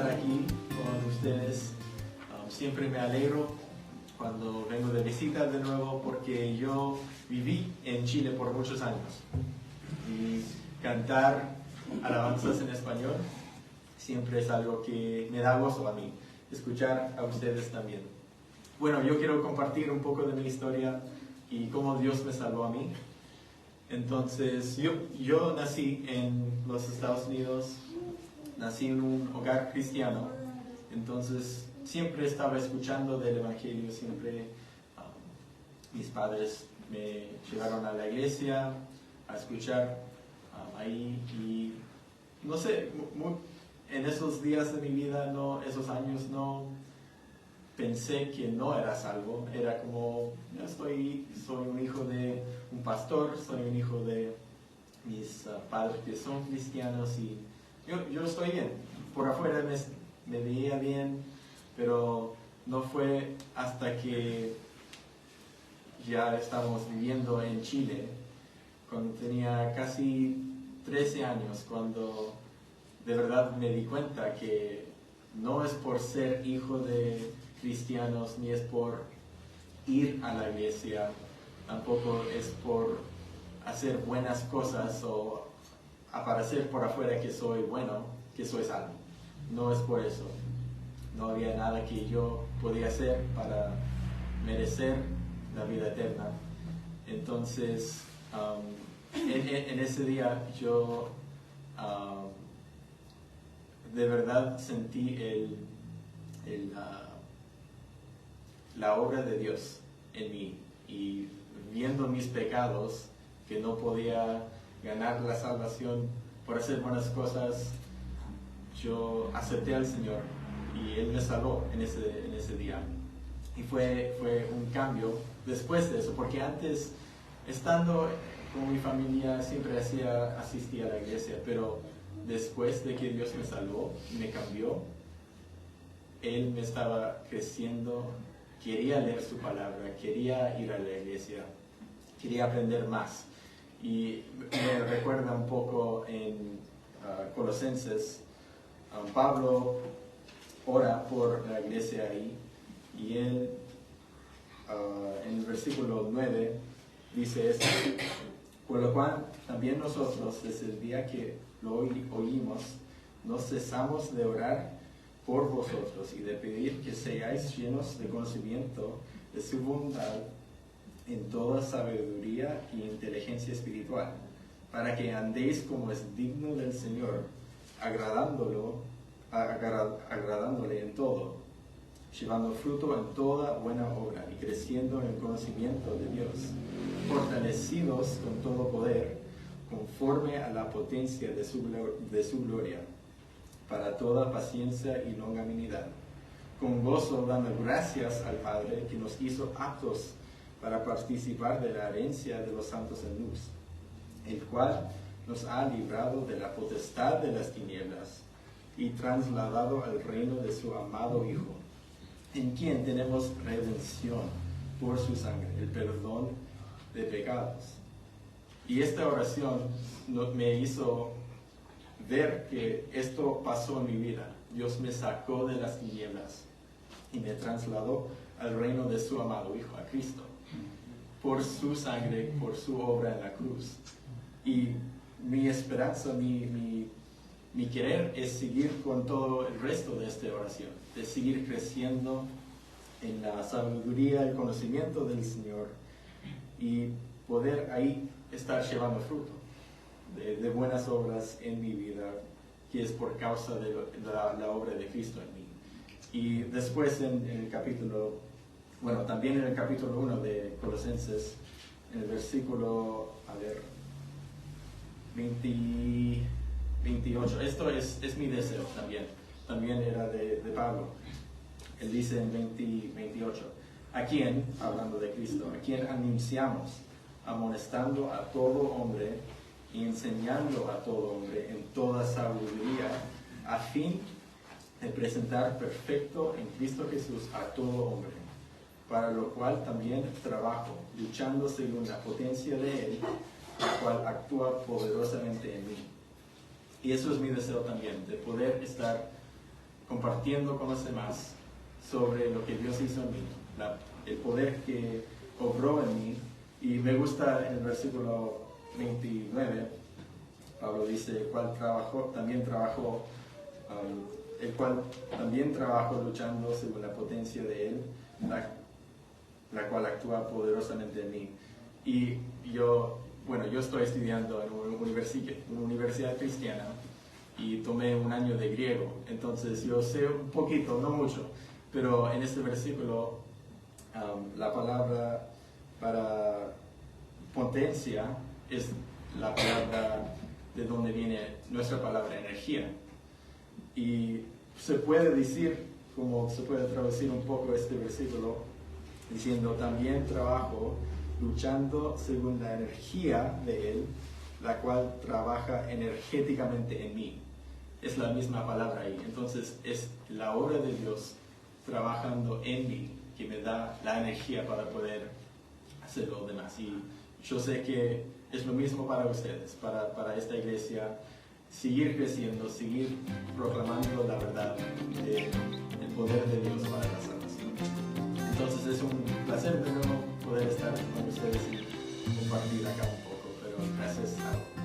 estar aquí con ustedes. Siempre me alegro cuando vengo de visita de nuevo porque yo viví en Chile por muchos años y cantar alabanzas en español siempre es algo que me da gozo a mí, escuchar a ustedes también. Bueno, yo quiero compartir un poco de mi historia y cómo Dios me salvó a mí. Entonces, yo nací en los Estados Unidos, nací en un hogar cristiano, entonces siempre estaba escuchando del Evangelio, siempre mis padres me llevaron a la iglesia a escuchar ahí y no sé, en esos días de mi vida, esos años no pensé que no era salvo, era como, soy un hijo de un pastor, soy un hijo de mis padres que son cristianos y yo estoy bien, por afuera me veía bien, pero no fue hasta que ya estamos viviendo en Chile, cuando tenía casi 13 años, cuando de verdad me di cuenta que no es por ser hijo de cristianos, ni es por ir a la iglesia, tampoco es por hacer buenas cosas o aparecer por afuera que soy bueno, que soy salvo. No es por eso. No había nada que yo podía hacer para merecer la vida eterna. Entonces, en ese día yo de verdad sentí la obra de Dios en mí y viendo mis pecados, que no podía ganar la salvación por hacer buenas cosas, yo acepté al Señor y Él me salvó en ese día. Y fue un cambio después de eso, porque antes, estando con mi familia, siempre asistía a la iglesia, pero después de que Dios me salvó y me cambió, Él me estaba creciendo, quería leer su palabra, quería ir a la iglesia, quería aprender más. Y me recuerda un poco en Colosenses, Pablo ora por la iglesia ahí, y él en el versículo 9 dice esto: por lo cual también nosotros desde el día que lo oímos no cesamos de orar por vosotros y de pedir que seáis llenos de conocimiento de su bondad en toda sabiduría y inteligencia espiritual, para que andéis como es digno del Señor, agradándole en todo, llevando fruto en toda buena obra y creciendo en el conocimiento de Dios, fortalecidos con todo poder, conforme a la potencia de su gloria, para toda paciencia y longanimidad, con gozo dando gracias al Padre que nos hizo aptos para participar de la herencia de los santos en luz, el cual nos ha librado de la potestad de las tinieblas y trasladado al reino de su amado Hijo, en quien tenemos redención por su sangre, el perdón de pecados. Y esta oración me hizo ver que esto pasó en mi vida. Dios me sacó de las tinieblas y me trasladó al reino de su amado Hijo, a Cristo, por su sangre, por su obra en la cruz. Y mi esperanza, mi querer es seguir con todo el resto de esta oración, de seguir creciendo en la sabiduría, el conocimiento del Señor y poder ahí estar llevando fruto de buenas obras en mi vida, que es por causa de la obra de Cristo en mí. Y después en el capítulo, también en el capítulo 1 de Colosenses, en el versículo, 28, esto es mi deseo también era de Pablo. Él dice en 28, a quien, hablando de Cristo, a quien anunciamos, amonestando a todo hombre y enseñando a todo hombre en toda sabiduría, a fin de presentar perfecto en Cristo Jesús a todo hombre, para lo cual también trabajo, luchando según la potencia de Él, la cual actúa poderosamente en mí. Y eso es mi deseo también, de poder estar compartiendo con los demás sobre lo que Dios hizo en mí, el poder que obró en mí. Y me gusta en el versículo 29, Pablo dice, el cual también trabajó luchando según la potencia de él, la cual actúa poderosamente en mí. Y yo estoy estudiando en una universidad cristiana y tomé un año de griego, entonces yo sé un poquito, no mucho, pero en este versículo la palabra para potencia es la palabra de donde viene nuestra palabra energía. Y se puede decir, como se puede traducir un poco este versículo, diciendo también trabajo luchando según la energía de Él, la cual trabaja energéticamente en mí. Es la misma palabra ahí. Entonces es la obra de Dios trabajando en mí que me da la energía para poder hacer lo demás. Y yo sé que es lo mismo para ustedes, para esta iglesia, seguir creciendo, seguir proclamando la verdad del poder de Dios para la salvación. Entonces es un placer de nuevo poder estar con ustedes y compartir acá un poco, pero gracias a